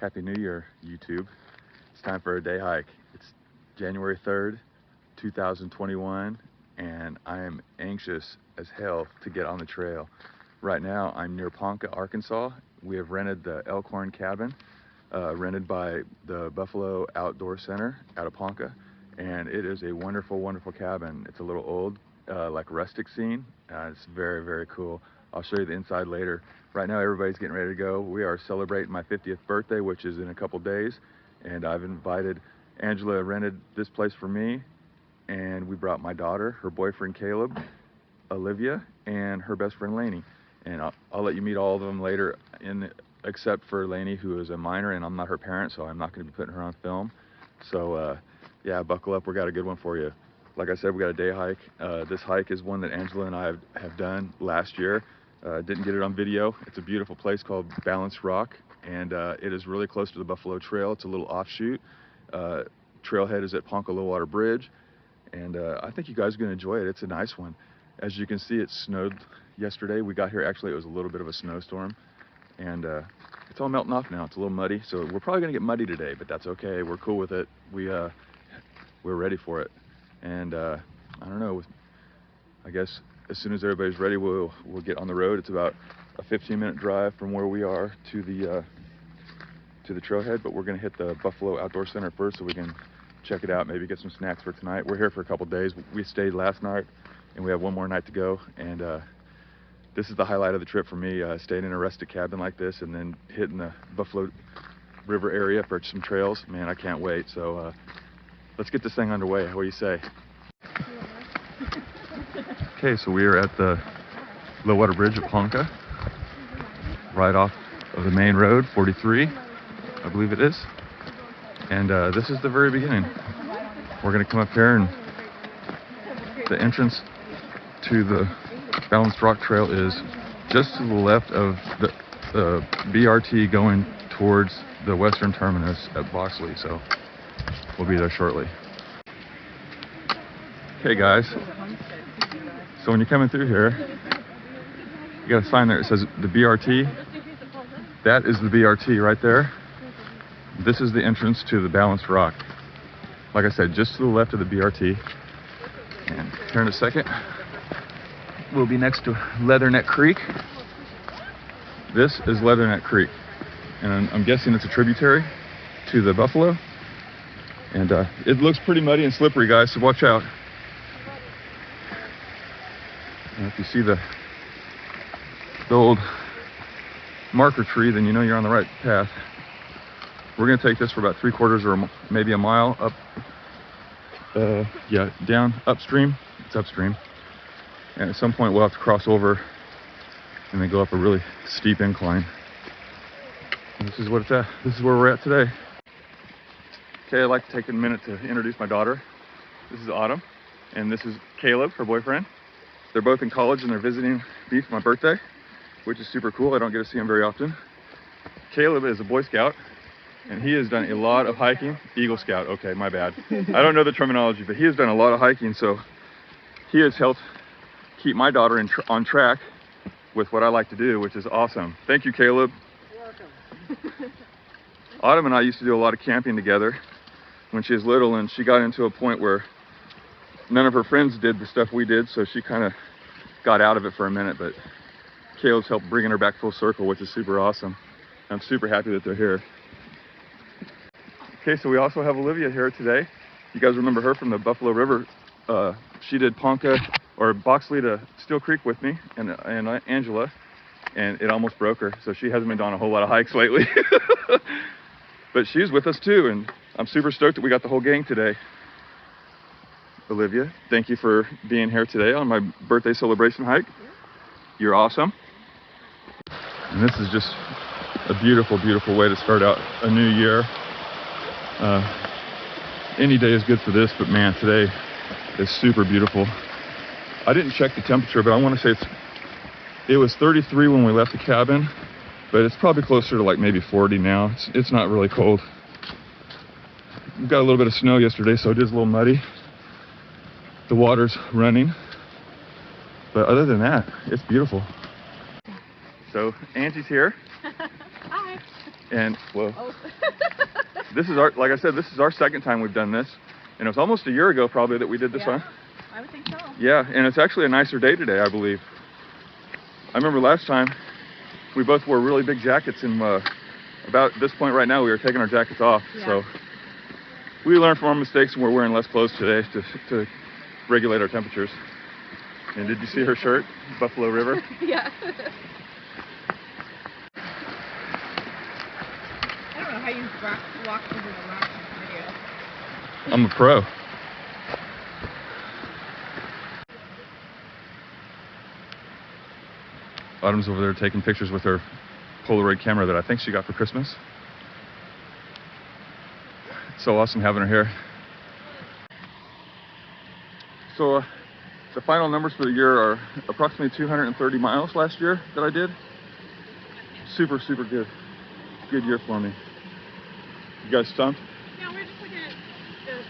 Happy New Year, YouTube. It's time for a day hike. It's January 3rd, 2021, and I am anxious as hell to get on the trail. Right now, I'm near Ponca, Arkansas. We have rented the Elkhorn Cabin, rented by the Buffalo Outdoor Center out of Ponca, and it is a wonderful, wonderful cabin. It's a little old, like rustic scene. It's very, very cool. I'll show you the inside later. Right now, everybody's getting ready to go. We are celebrating my 50th birthday, which is in a couple days, and I've invited Angela. Rented this place for me, and we brought my daughter, her boyfriend Caleb, Olivia, and her best friend Lainey. And I'll let you meet all of them later, except for Lainey, who is a minor, and I'm not her parent, so I'm not going to be putting her on film. So yeah, buckle up. We got a good one for you. Like I said, we got a day hike. This hike is one that Angela and I have done last year. Didn't get it on video. It's a beautiful place called Balanced Rock, and it is really close to the Buffalo Trail. It's a little offshoot. Trailhead is at Ponca Low Water Bridge, and I think you guys are going to enjoy it. It's a nice one. As you can see, it snowed yesterday. We got here, actually, it was a little bit of a snowstorm, and it's all melting off now. It's a little muddy, so we're probably going to get muddy today, but that's okay. We're cool with it. We're ready for it, and I don't know, I guess as soon as everybody's ready, we'll get on the road. It's about a 15-minute drive from where we are to the trailhead, but we're going to hit the Buffalo Outdoor Center first so we can check it out, maybe get some snacks for tonight. We're here for a couple days. We stayed last night, and we have one more night to go, and this is the highlight of the trip for me, staying in a rustic cabin like this and then hitting the Buffalo River area for some trails. Man, I can't wait. So let's get this thing underway. What do you say? Okay, so we are at the Low Water Bridge at Ponca, right off of the main road, 43, I believe it is. And this is the very beginning. We're going to come up here, and the entrance to the Balanced Rock Trail is just to the left of the BRT going towards the western terminus at Boxley, so we'll be there shortly. Okay guys, so when you're coming through here, you got a sign there that says the BRT. That is the BRT right there. This is the entrance to the Balanced Rock. Like I said, just to the left of the BRT. And here in a second, we'll be next to Leatherneck Creek. This is Leatherneck Creek, and I'm guessing it's a tributary to the Buffalo. And it looks pretty muddy and slippery, guys, so watch out. And if you see the old marker tree, then you know you're on the right path. We're going to take this for about 3/4 or maybe a mile up, yeah, down upstream. It's upstream. And at some point we'll have to cross over and then go up a really steep incline. And this is what it's at. This is where we're at today. Okay, I'd like to take a minute to introduce my daughter. This is Autumn, and this is Caleb, her boyfriend. They're both in college, and they're visiting me for my birthday, which is super cool. I don't get to see them very often. Caleb is a Boy Scout, and he has done a lot of hiking. Eagle Scout, okay, my bad. I don't know the terminology, but he has done a lot of hiking, so he has helped keep my daughter on track with what I like to do, which is awesome. Thank you, Caleb. You're welcome. Autumn and I used to do a lot of camping together when she was little, and she got into a point where none of her friends did the stuff we did, so she kind of got out of it for a minute, but Caleb's helped bringing her back full circle, which is super awesome. I'm super happy that they're here. Okay, so we also have Olivia here today. You guys remember her from the Buffalo River. She did Ponca or Boxley to Steel Creek with me and Angela, and it almost broke her, so she hasn't been on a whole lot of hikes lately. But she's with us too, and I'm super stoked that we got the whole gang today. Olivia, thank you for being here today on my birthday celebration hike. You're awesome. And this is just a beautiful, beautiful way to start out a new year. Any day is good for this, but man, today is super beautiful. I didn't check the temperature, but I want to say it was 33 when we left the cabin, but it's probably closer to like maybe 40 now. It's not really cold. We got a little bit of snow yesterday, so it is a little muddy. The water's running, but other than that, it's beautiful. So Angie's here. Hi. And well, Oh. this is our, like I said, this is our second time we've done this, and it was almost a year ago probably that we did this Yeah, one. I would think so. Yeah, and it's actually a nicer day today, I believe. I remember last time we both wore really big jackets, and about this point right now we were taking our jackets off. Yeah. So we learned from our mistakes, and we're wearing less clothes today to regulate our temperatures. And did you see her shirt, Buffalo River? Yeah. I don't know how you walk over the rocks in the video. I'm a pro. Autumn's over there taking pictures with her Polaroid camera that I think she got for Christmas. It's so awesome having her here. So the final numbers for the year are approximately 230 miles last year that I did. Super, super good. Good year for me. You guys stumped? Yeah, we're just looking at the...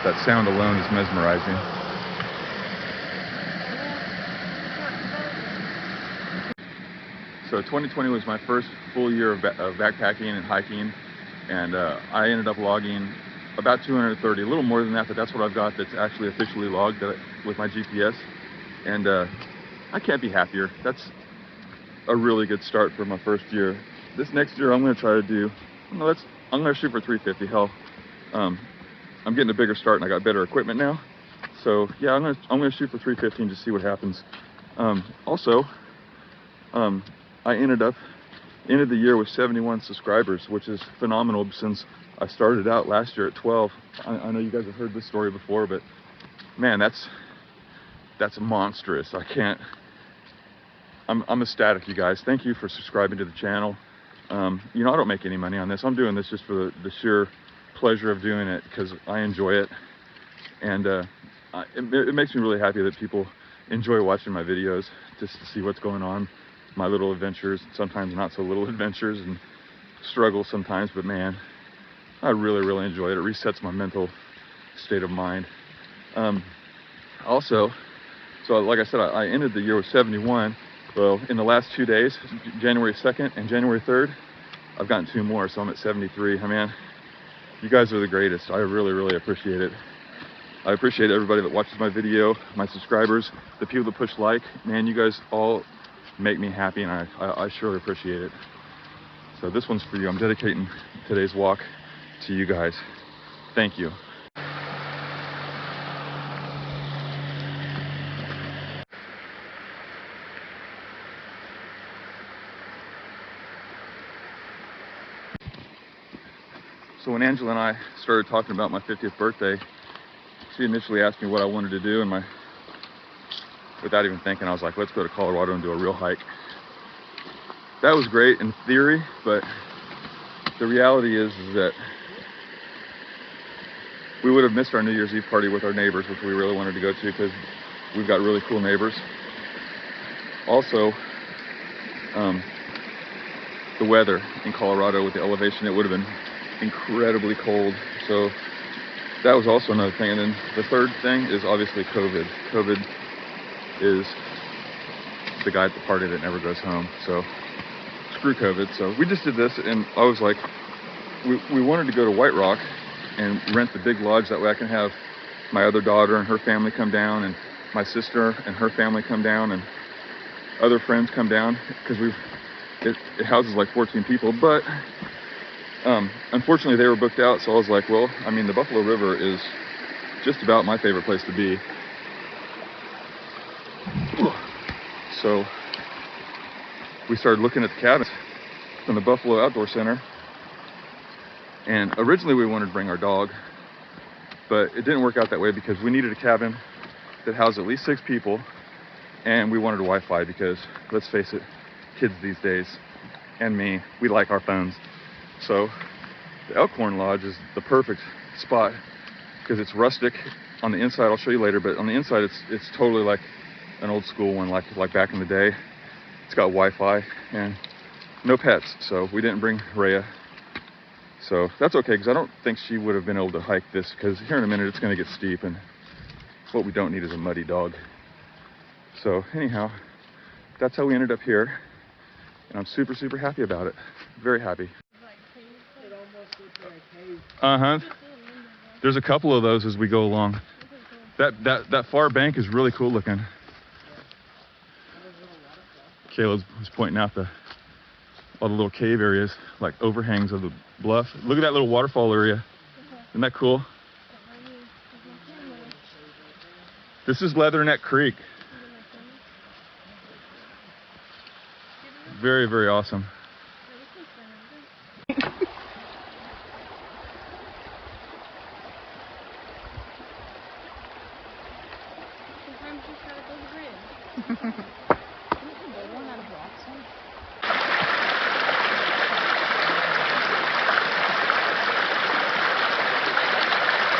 That sound alone is mesmerizing. So 2020 was my first full year of backpacking and hiking, and I ended up logging about 230, a little more than that, but that's what I've got that's actually officially logged with my GPS, and I can't be happier. That's a really good start for my first year. This next year I'm going to try to do, I'm going to shoot for 350. Hell, I'm getting a bigger start and I got better equipment now, so yeah, I'm going to shoot for 350 and just see what happens. I ended the year with 71 subscribers, which is phenomenal since I started out last year at 12. I know you guys have heard this story before, but man, that's monstrous. I'm ecstatic, you guys. Thank you for subscribing to the channel. You know, I don't make any money on this. I'm doing this just for the sheer pleasure of doing it because I enjoy it, and it makes me really happy that people enjoy watching my videos just to see what's going on. My little adventures, sometimes not so little adventures, and struggles sometimes, but man, I really, really enjoy it. It resets my mental state of mind. Also, so like I said, I ended the year with 71. Well, in the last 2 days, January 2nd and January 3rd, I've gotten 2 more, so I'm at 73. I mean, you guys are the greatest. I really, really appreciate it. I appreciate everybody that watches my video, my subscribers, the people that push like. Man, you guys all make me happy, and I surely appreciate it. So this one's for you. I'm dedicating today's walk to you guys. Thank you. So when Angela and I started talking about my 50th birthday, she initially asked me what I wanted to do, and without even thinking, I was like, let's go to Colorado and do a real hike. That was great in theory, but the reality is that we would have missed our New Year's Eve party with our neighbors, which we really wanted to go to because we've got really cool neighbors. Also, the weather in Colorado with the elevation, it would have been incredibly cold. So that was also another thing. And then the third thing is obviously COVID. COVID is the guy at the party that never goes home. So screw COVID. So we just did this, and I was like, we wanted to go to White Rock and rent the big lodge. That way I can have my other daughter and her family come down, and my sister and her family come down, and other friends come down, because it houses like 14 people. But unfortunately they were booked out, so I was like, well, I mean, the Buffalo River is just about my favorite place to be. So we started looking at the cabins from the Buffalo Outdoor Center, and originally we wanted to bring our dog, but it didn't work out that way because we needed a cabin that housed at least 6 people, and we wanted a Wi-Fi because, let's face it, kids these days, and me, we like our phones. So the Elkhorn Lodge is the perfect spot because it's rustic on the inside. I'll show you later, but on the inside it's totally like an old school one, like back in the day. It's got Wi-Fi and no pets, so we didn't bring Rhea. So that's okay, because I don't think she would have been able to hike this, because here in a minute it's going to get steep, and what we don't need is a muddy dog. So anyhow, that's how we ended up here. And I'm super, super happy about it. Very happy. It almost looks like a cave. Uh-huh. There's a couple of those as we go along. That far bank is really cool looking. Caleb was pointing out all the little cave areas, like overhangs of the bluff. Look at that little waterfall area. Isn't that cool? This is Leatherneck Creek. Very, very awesome.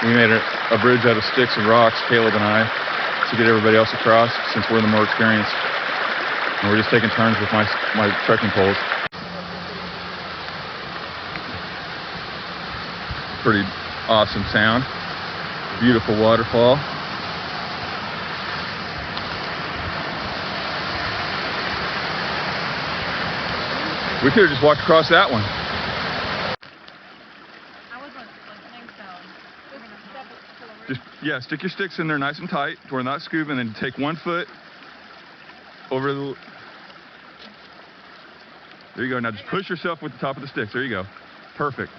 We made a bridge out of sticks and rocks, Caleb and I, to get everybody else across since we're the more experienced. And we're just taking turns with my trekking poles. Pretty awesome sound. Beautiful waterfall. We could have just walked across that one. Just, yeah, stick your sticks in there nice and tight to where they're not scooping, and then take 1 foot over the... There you go. Now just push yourself with the top of the sticks. There you go. Perfect.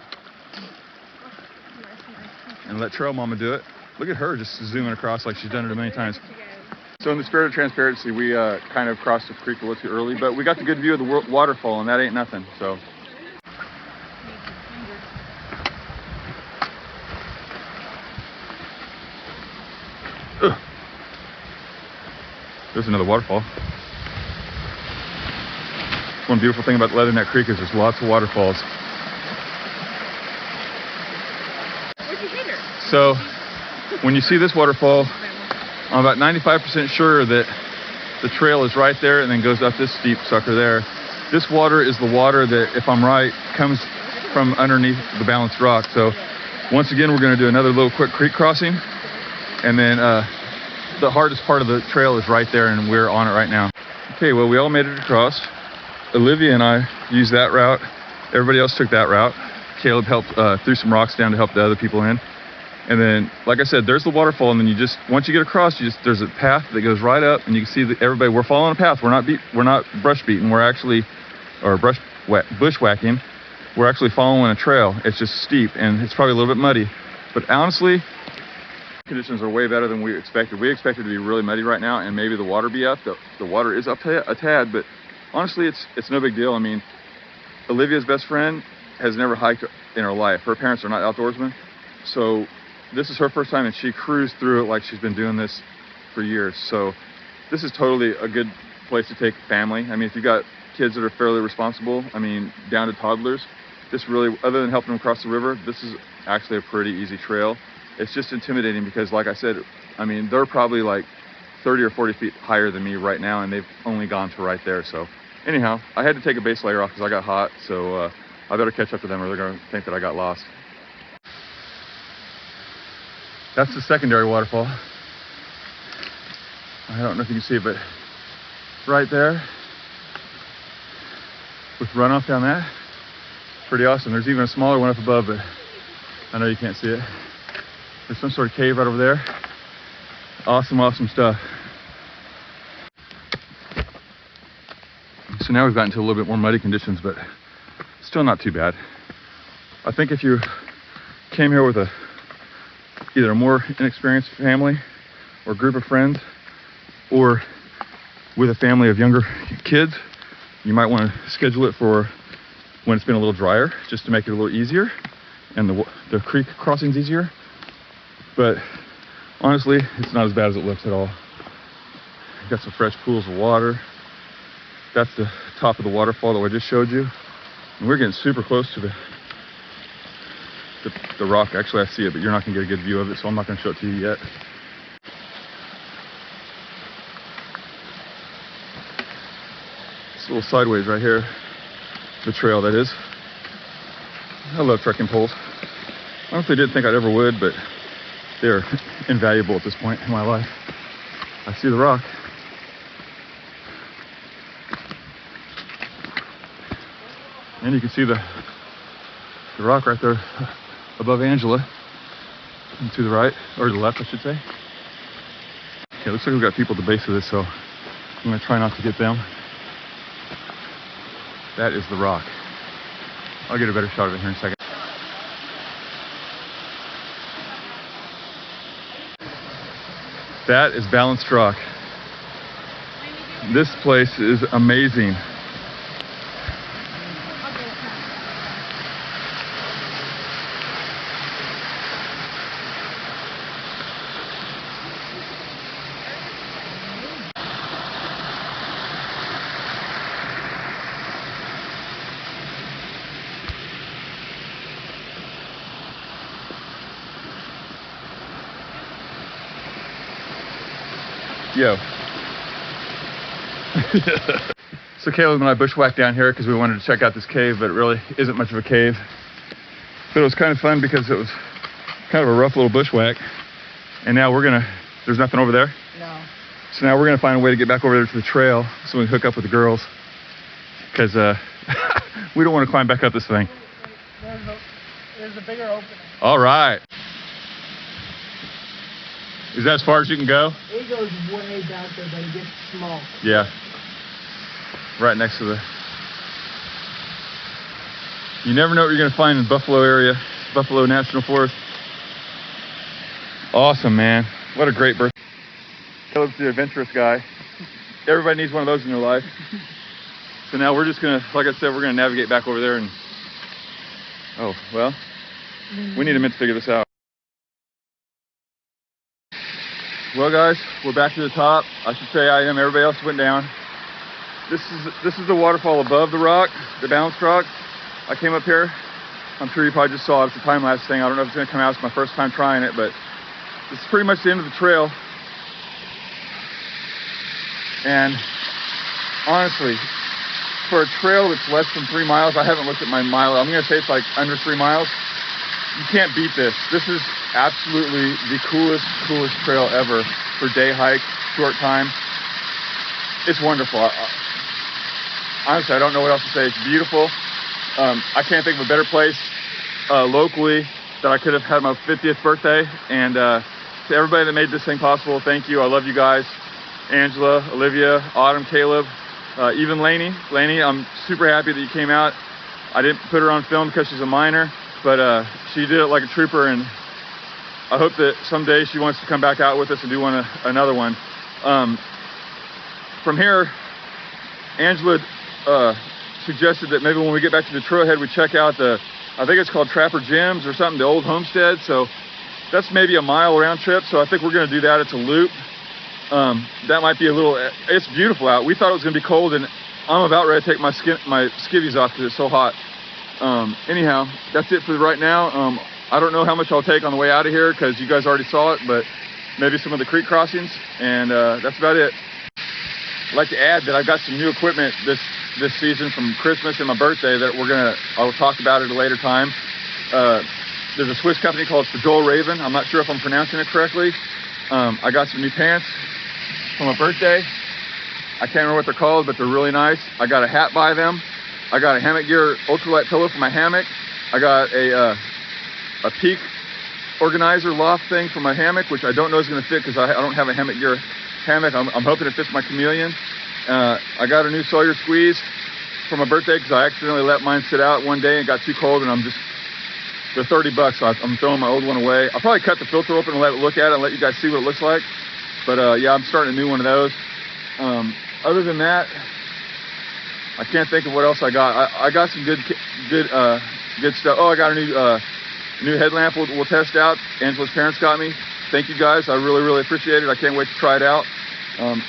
And let Trail Mama do it. Look at her just zooming across like she's done it a million times. So in the spirit of transparency, we kind of crossed the creek a little too early, but we got the good view of the waterfall, and that ain't nothing, so... Ugh. There's another waterfall. One beautiful thing about Leatherneck Creek is there's lots of waterfalls. Where'd you hit her? So when you see this waterfall, I'm about 95% sure that the trail is right there and then goes up this steep sucker there. This water is the water that, if I'm right, comes from underneath the balanced rock. So once again, we're going to do another little quick creek crossing. And then the hardest part of the trail is right there, and we're on it right now. Okay, well, we all made it across. Olivia and I used that route. Everybody else took that route. Caleb helped threw some rocks down to help the other people in. And then, like I said, there's the waterfall, and then you just, once you get across, there's a path that goes right up, and you can see that everybody, we're following a path. We're not brush beating. We're actually, or bushwhacking. We're actually following a trail. It's just steep, and it's probably a little bit muddy. But honestly, conditions are way better than we expected. We expected to be really muddy right now, and maybe the water be up. The water is up a tad, but honestly, it's no big deal. I mean, Olivia's best friend has never hiked in her life. Her parents are not outdoorsmen, so this is her first time, and she cruised through it like she's been doing this for years. So this is totally a good place to take family. I mean, if you got kids that are fairly responsible, I mean, down to toddlers, this really, other than helping them cross the river, this is actually a pretty easy trail. It's just intimidating because, like I said, I mean, they're probably like 30 or 40 feet higher than me right now, and they've only gone to right there. So anyhow, I had to take a base layer off because I got hot, so I better catch up to them or they're going to think that I got lost. That's the secondary waterfall. I don't know if you can see it, but right there, with runoff down that, pretty awesome. There's even a smaller one up above, but I know you can't see it. There's some sort of cave right over there. Awesome, awesome stuff. So now we've gotten to a little bit more muddy conditions, but still not too bad. I think if you came here with either a more inexperienced family or group of friends, or with a family of younger kids, you might want to schedule it for when it's been a little drier, just to make it a little easier and the creek crossing's easier. But honestly, it's not as bad as it looks at all. Got some fresh pools of water. That's the top of the waterfall that I just showed you. And we're getting super close to the rock. Actually, I see it, but you're not gonna get a good view of it, so I'm not gonna show it to you yet. It's a little sideways right here. The trail, that is. I love trekking poles. I honestly didn't think I'd ever would, but they're invaluable at this point in my life. I see the rock. And you can see the rock right there above Angela, and to the right, or to the left I should say. Okay, looks like we've got people at the base of this, so I'm gonna try not to get them. That is the rock. I'll get a better shot of it here in a second. That is balanced rock. This place is amazing. Yo. So Caleb and I bushwhacked down here because we wanted to check out this cave, but it really isn't much of a cave. But it was kind of fun because it was kind of a rough little bushwhack. And now there's nothing over there? No. So now we're gonna find a way to get back over there to the trail so we can hook up with the girls. Because we don't want to climb back up this thing. There's a bigger opening. All right. Is that as far as you can go? It goes way back there, but it gets small. Yeah. Right next to the... You never know what you're going to find in Buffalo area, Buffalo National Forest. Awesome, man. What a great birthday. Caleb's the adventurous guy. Everybody needs one of those in their life. So now we're just going to, like I said, we're going to navigate back over there and... Oh, well, we need a minute to figure this out. Well, guys, we're back to the top. I should say I am. Everybody else went down. This is the waterfall above the rock, the balanced rock. I came up here. I'm sure you probably just saw it. It's a time-lapse thing. I don't know if it's going to come out. It's my first time trying it, but this is pretty much the end of the trail. And honestly, for a trail that's less than 3 miles, I haven't looked at my mile. I'm going to say it's like under 3 miles. You can't beat this. This is absolutely the coolest trail ever for day hike, short time. It's wonderful. Honestly, I don't know what else to say. It's beautiful. I can't think of a better place locally that I could have had my 50th birthday. And to everybody that made this thing possible, thank you. I love you guys. Angela, Olivia, Autumn, Caleb, even Lainey. Lainey, I'm super happy that you came out. I didn't put her on film because she's a minor, but she did it like a trooper, and I hope that someday she wants to come back out with us and do another one. From here, Angela suggested that maybe when we get back to the trailhead, we check out I think it's called Trapper Jim's or something, the old homestead. So that's maybe a mile round trip. So I think we're going to do that. It's a loop. That might be it's beautiful out. We thought it was going to be cold, and I'm about ready to take my skivvies off because it's so hot. Anyhow, that's it for right now. I don't know how much I'll take on the way out of here because you guys already saw it, but maybe some of the creek crossings, and that's about it. I'd like to add that I've got some new equipment this season from Christmas and my birthday that I'll talk about at a later time. There's a Swiss company called Joel Raven. I'm not sure if I'm pronouncing it correctly. I got some new pants for my birthday. I can't remember what they're called, but they're really nice. I got a hat by them. I got a hammock gear ultralight pillow for my hammock. I got a peak organizer loft thing for my hammock, which I don't know is going to fit because I don't have a hammock gear hammock. I'm hoping it fits my chameleon. I got a new Sawyer squeeze for my birthday because I accidentally let mine sit out one day and got too cold, and they're $30, so I'm throwing my old one away. I'll probably cut the filter open and let it look at it and let you guys see what it looks like. But yeah, I'm starting a new one of those. Other than that, I can't think of what else I got. I got some good stuff. Oh, I got a new headlamp we'll test out. Angela's parents got me. Thank you guys. I really appreciate it. I can't wait to try it out.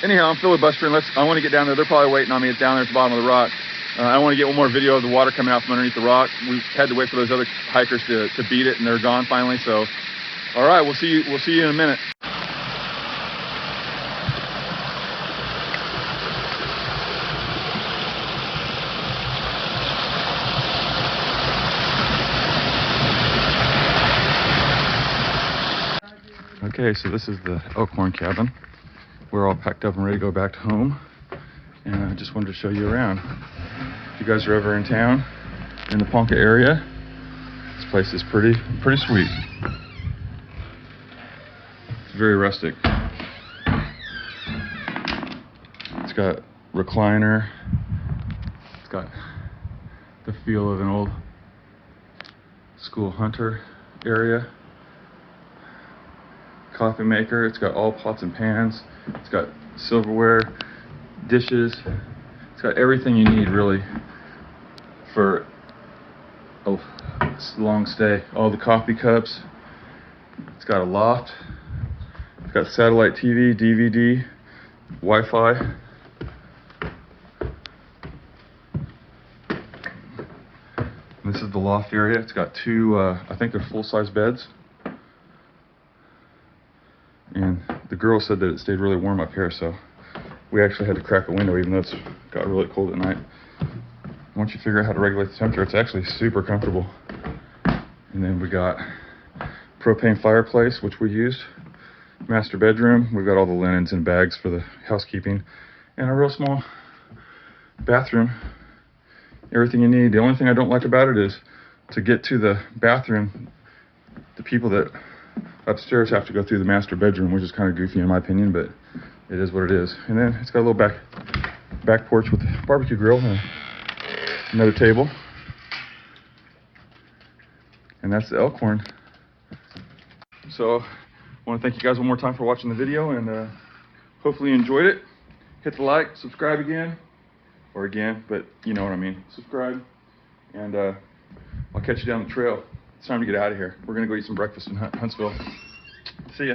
Anyhow, I'm filibustering. I want to get down there. They're probably waiting on me. It's down there at the bottom of the rock. I want to get one more video of the water coming out from underneath the rock. We had to wait for those other hikers to beat it, and they're gone finally. So, all right, we'll see you in a minute. Okay, so this is the Elkhorn Cabin. We're all packed up and ready to go back to home. And I just wanted to show you around. If you guys are ever in town, in the Ponca area. This place is pretty sweet. It's very rustic. It's got recliner. It's got the feel of an old school hunter area. Coffee maker. It's got all pots and pans. It's got silverware, dishes. It's got everything you need really for a long stay. All the coffee cups. It's got a loft. It's got satellite TV, DVD, Wi-Fi. And this is the loft area. It's got two, I think they're full-size beds. And the girl said that it stayed really warm up here, so we actually had to crack a window even though it's got really cold at night. Once you figure out how to regulate the temperature, it's actually super comfortable. And then we got propane fireplace, which we used. Master bedroom. We've got all the linens and bags for the housekeeping. And a real small bathroom. Everything you need. The only thing I don't like about it is to get to the bathroom, the people that upstairs have to go through the master bedroom, which is kind of goofy in my opinion, but it is what it is. And then it's got a little back porch with a barbecue grill and another table. And that's the Elkhorn. So I want to thank you guys one more time for watching the video, and hopefully you enjoyed it. Hit the like, subscribe again, but you know what I mean. Subscribe, and I'll catch you down the trail. It's time to get out of here. We're gonna go eat some breakfast in Huntsville. See ya.